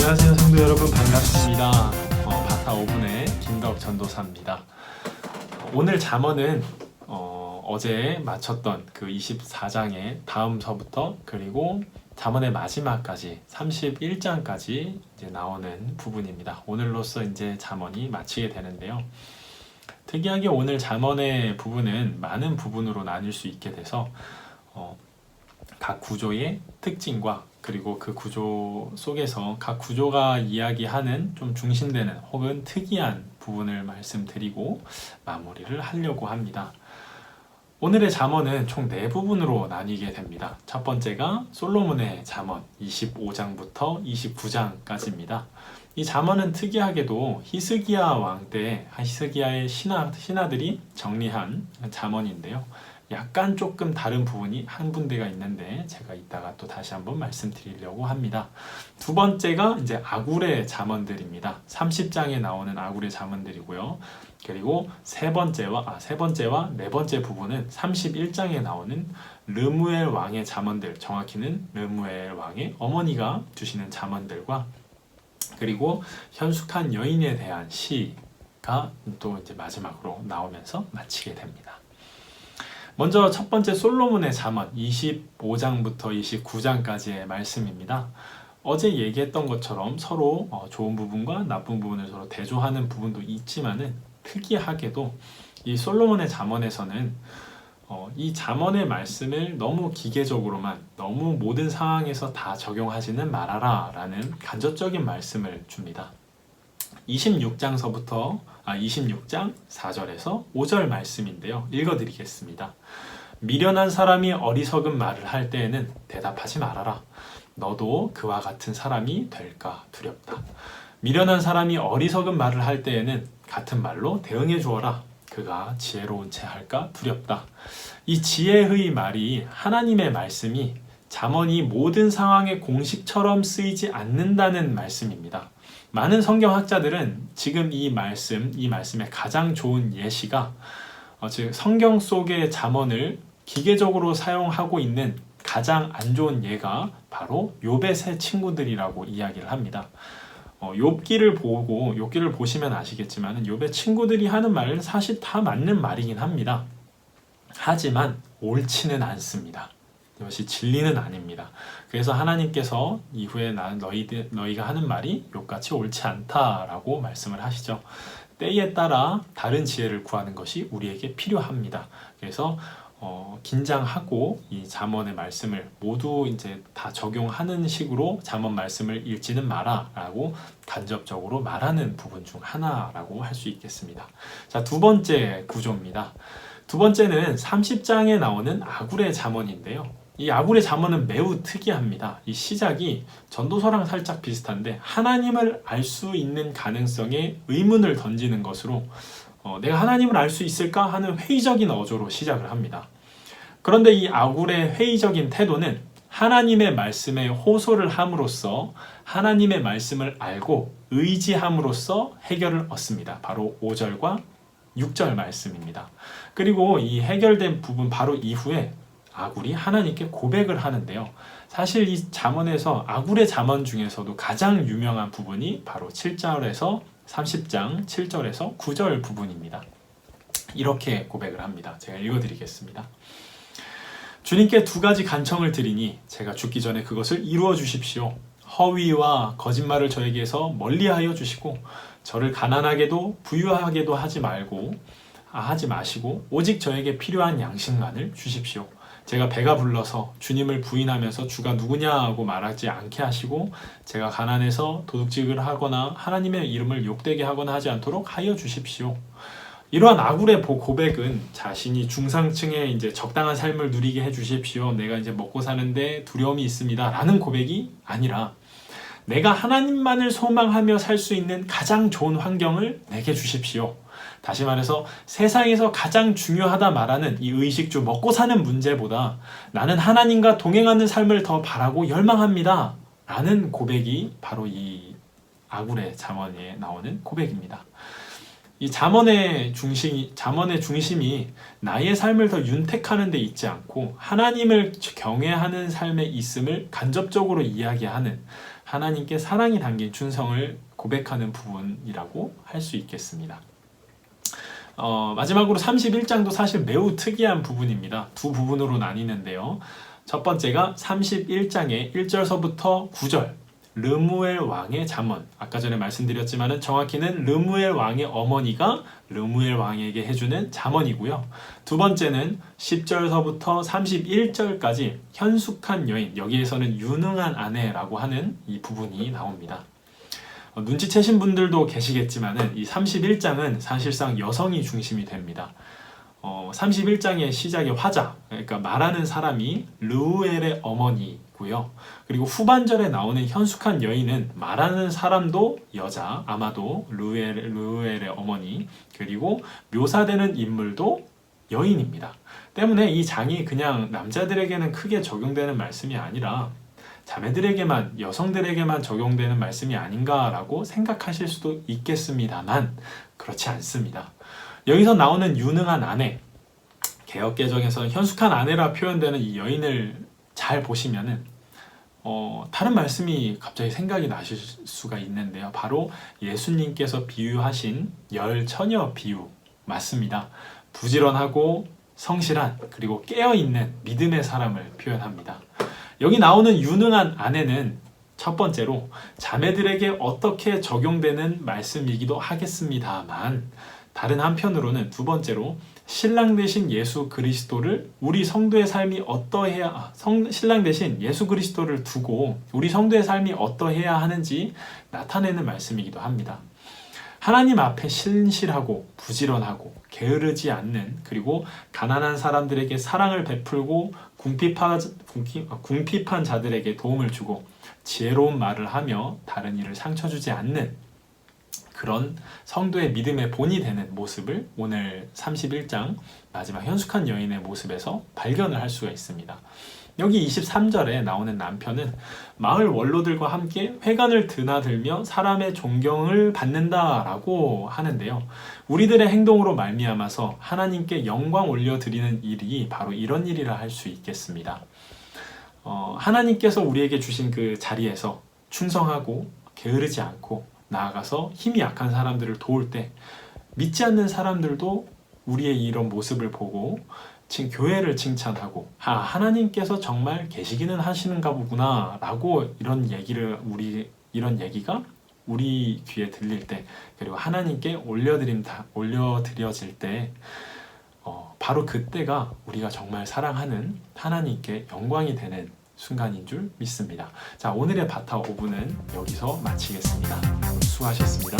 안녕하세요 성도 여러분, 반갑습니다. 바타 5분의 김덕 전도사입니다. 오늘 잠언은 어제 마쳤던 그 24장의 다음서부터 그리고 잠언의 마지막까지 31장까지 이제 나오는 부분입니다. 오늘로써 이제 잠언이 마치게 되는데요. 특이하게 오늘 잠언의 부분은 많은 부분으로 나뉠 수 있게 돼서 각 구조의 특징과 그리고 그 구조 속에서 각 구조가 이야기하는 좀 중심되는 혹은 특이한 부분을 말씀드리고 마무리를 하려고 합니다. 오늘의 잠언은 총 4부분으로 나뉘게 됩니다. 첫 번째가 솔로몬의 잠언 25장부터 29장까지입니다. 이 잠언은 특이하게도 히스기야 왕 때 히스기야의 신하들이 정리한 잠언인데요. 약간 조금 다른 부분이 한 군데가 있는데 제가 이따가 또 다시 한번 말씀드리려고 합니다. 두 번째가 이제 아굴의 잠언들입니다. 30장에 나오는 아굴의 잠언들이고요. 그리고 세 번째와 네 번째 부분은 31장에 나오는 르무엘 왕의 잠언들, 정확히는 르무엘 왕의 어머니가 주시는 잠언들과 그리고 현숙한 여인에 대한 시가 또 이제 마지막으로 나오면서 마치게 됩니다. 먼저 첫 번째 솔로몬의 잠언 25장부터 29장까지의 말씀입니다. 어제 얘기했던 것처럼 서로 좋은 부분과 나쁜 부분을 서로 대조하는 부분도 있지만은 특이하게도 이 솔로몬의 잠언에서는 이 잠언의 말씀을 너무 기계적으로만 너무 모든 상황에서 다 적용하지는 말아라 라는 간접적인 말씀을 줍니다. 26장 4절에서 5절 말씀인데요. 읽어드리겠습니다. 미련한 사람이 어리석은 말을 할 때에는 대답하지 말아라. 너도 그와 같은 사람이 될까 두렵다. 미련한 사람이 어리석은 말을 할 때에는 같은 말로 대응해 주어라. 그가 지혜로운 채 할까 두렵다. 이 지혜의 말이 하나님의 말씀이 잠언이 모든 상황의 공식처럼 쓰이지 않는다는 말씀입니다. 많은 성경학자들은 지금 이 말씀의 가장 좋은 예시가 즉 성경 속의 잠언을 기계적으로 사용하고 있는 가장 안 좋은 예가 바로 욥의 세 친구들이라고 이야기를 합니다. 욥기를 보시면 아시겠지만 욥의 친구들이 하는 말은 사실 다 맞는 말이긴 합니다. 하지만 옳지는 않습니다. 이것이 진리는 아닙니다. 그래서 하나님께서 이후에 너희가 하는 말이 욥같이 옳지 않다라고 말씀을 하시죠. 때에 따라 다른 지혜를 구하는 것이 우리에게 필요합니다. 그래서 긴장하고 이 잠언의 말씀을 모두 이제 다 적용하는 식으로 잠언 말씀을 읽지는 마라라고 간접적으로 말하는 부분 중 하나라고 할 수 있겠습니다. 자, 두 번째 구조입니다. 두 번째는 30장에 나오는 아굴의 잠언인데요. 이 아굴의 잠언은 매우 특이합니다. 이 시작이 전도서랑 살짝 비슷한데 하나님을 알 수 있는 가능성에 의문을 던지는 것으로 내가 하나님을 알 수 있을까 하는 회의적인 어조로 시작을 합니다. 그런데 이 아굴의 회의적인 태도는 하나님의 말씀에 호소를 함으로써 하나님의 말씀을 알고 의지함으로써 해결을 얻습니다. 바로 5절과 6절 말씀입니다. 그리고 이 해결된 부분 바로 이후에 아굴이 하나님께 고백을 하는데요. 사실 이 잠언에서 아굴의 잠언 중에서도 가장 유명한 부분이 바로 7절에서 30장 7절에서 9절 부분입니다. 이렇게 고백을 합니다. 제가 읽어드리겠습니다. 주님께 2가지 간청을 드리니 제가 죽기 전에 그것을 이루어 주십시오. 허위와 거짓말을 저에게서 멀리하여 주시고 저를 가난하게도 부유하게도 하지 마시고 오직 저에게 필요한 양식만을 주십시오. 제가 배가 불러서 주님을 부인하면서 주가 누구냐고 말하지 않게 하시고 제가 가난해서 도둑질을 하거나 하나님의 이름을 욕되게 하거나 하지 않도록 하여 주십시오. 이러한 아굴의 고백은 자신이 중상층의 이제 적당한 삶을 누리게 해 주십시오. 내가 이제 먹고 사는데 두려움이 있습니다. 라는 고백이 아니라 내가 하나님만을 소망하며 살 수 있는 가장 좋은 환경을 내게 주십시오. 다시 말해서 세상에서 가장 중요하다 말하는 이 의식주 먹고 사는 문제보다 나는 하나님과 동행하는 삶을 더 바라고 열망합니다. 라는 고백이 바로 이 아굴의 잠언에 나오는 고백입니다. 이 잠언의 중심이 나의 삶을 더 윤택하는 데 있지 않고 하나님을 경외하는 삶에 있음을 간접적으로 이야기하는 하나님께 사랑이 담긴 충성을 고백하는 부분이라고 할 수 있겠습니다. 마지막으로 31장도 사실 매우 특이한 부분입니다. 두 부분으로 나뉘는데요. 첫 번째가 31장의 1절서부터 9절 르무엘 왕의 잠언. 아까 전에 말씀드렸지만 정확히는 르무엘 왕의 어머니가 르무엘 왕에게 해주는 잠언이고요. 두 번째는 10절서부터 31절까지 현숙한 여인, 여기에서는 유능한 아내라고 하는 이 부분이 나옵니다. 눈치채신 분들도 계시겠지만 이 31장은 사실상 여성이 중심이 됩니다. 31장의 시작의 화자, 그러니까 말하는 사람이 르우엘의 어머니고요. 그리고 후반절에 나오는 현숙한 여인은 말하는 사람도 여자, 아마도 르우엘의 어머니, 그리고 묘사되는 인물도 여인입니다. 때문에 이 장이 그냥 남자들에게는 크게 적용되는 말씀이 아니라 자매들에게만, 여성들에게만 적용되는 말씀이 아닌가라고 생각하실 수도 있겠습니다만 그렇지 않습니다. 여기서 나오는 유능한 아내, 개역개정에서는 현숙한 아내라 표현되는 이 여인을 잘 보시면은 다른 말씀이 갑자기 생각이 나실 수가 있는데요. 바로 예수님께서 비유하신 열 처녀 비유 맞습니다. 부지런하고 성실한 그리고 깨어있는 믿음의 사람을 표현합니다. 여기 나오는 유능한 아내는 첫 번째로 자매들에게 어떻게 적용되는 말씀이기도 하겠습니다만 다른 한편으로는 두 번째로 신랑 되신 예수 그리스도를 우리 성도의 삶이 어떠해야 신랑 되신 예수 그리스도를 두고 우리 성도의 삶이 어떠해야 하는지 나타내는 말씀이기도 합니다. 하나님 앞에 신실하고 부지런하고 게으르지 않는 그리고 가난한 사람들에게 사랑을 베풀고 궁핍한 자들에게 도움을 주고 지혜로운 말을 하며 다른 이를 상처 주지 않는 그런 성도의 믿음의 본이 되는 모습을 오늘 31장 마지막 현숙한 여인의 모습에서 발견을 할 수가 있습니다. 여기 23절에 나오는 남편은 마을 원로들과 함께 회관을 드나들며 사람의 존경을 받는다라고 하는데요. 우리들의 행동으로 말미암아서 하나님께 영광 올려드리는 일이 바로 이런 일이라 할 수 있겠습니다. 하나님께서 우리에게 주신 그 자리에서 충성하고 게으르지 않고 나아가서 힘이 약한 사람들을 도울 때 믿지 않는 사람들도 우리의 이런 모습을 보고 교회를 칭찬하고 하나님께서 정말 계시기는 하시는가 보구나 라고 이런 얘기가 우리 귀에 들릴 때 그리고 하나님께 올려드려질 때 바로 그때가 우리가 정말 사랑하는 하나님께 영광이 되는 순간인 줄 믿습니다. 자, 오늘의 바타 5분은 여기서 마치겠습니다. 수고하셨습니다.